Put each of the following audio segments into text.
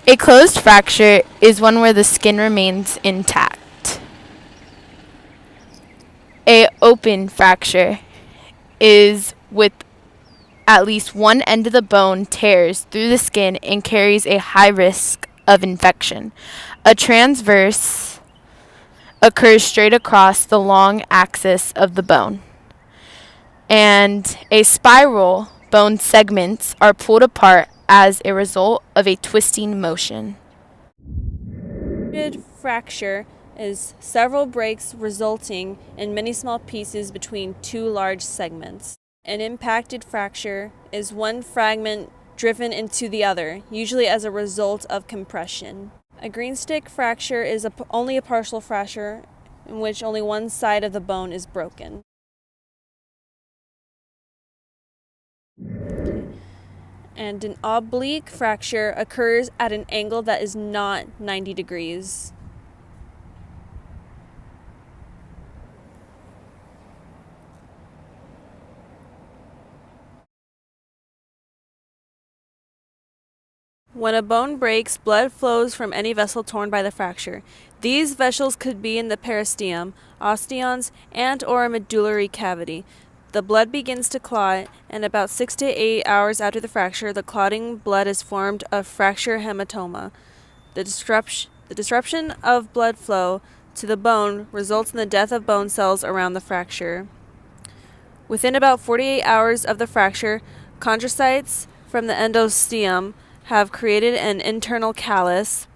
A closed fracture is one where the skin remains intact. A open fracture is with at least one end of the bone tears through the skin and carries a high risk of infection. A transverse occurs straight across the long axis of the bone. And a spiral, bone segments are pulled apart as a result of a twisting motion. Fracture is several breaks resulting in many small pieces between two large segments. An impacted fracture is one fragment driven into the other, usually as a result of compression. A green stick fracture is only a partial fracture in which only one side of the bone is broken. And an oblique fracture occurs at an angle that is not 90 degrees. When a bone breaks, blood flows from any vessel torn by the fracture. These vessels could be in the periosteum, osteons, and or a medullary cavity. The blood begins to clot, and about 6 to 8 hours after the fracture, the clotting blood is formed of fracture hematoma. The disruption of blood flow to the bone results in the death of bone cells around the fracture. Within about 48 hours of the fracture, chondrocytes from the endosteum have created an internal callus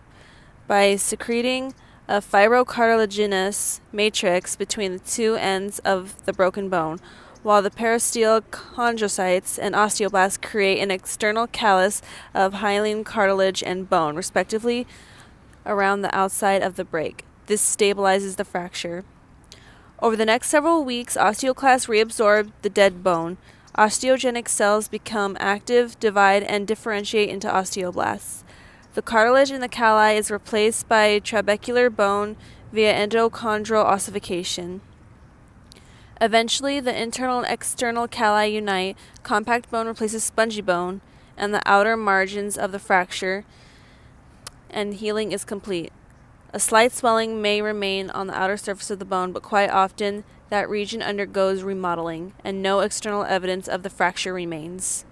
by secreting a fibrocartilaginous matrix between the two ends of the broken bone, while the periosteal chondrocytes and osteoblasts create an external callus of hyaline cartilage and bone, respectively, around the outside of the break. This stabilizes the fracture. Over the next several weeks, osteoclasts reabsorb the dead bone. Osteogenic cells become active, divide, and differentiate into osteoblasts. The cartilage in the calli is replaced by trabecular bone via endochondral ossification. Eventually, the internal and external calli unite, compact bone replaces spongy bone, and the outer margins of the fracture, and healing is complete. A slight swelling may remain on the outer surface of the bone, but quite often that region undergoes remodeling, and no external evidence of the fracture remains.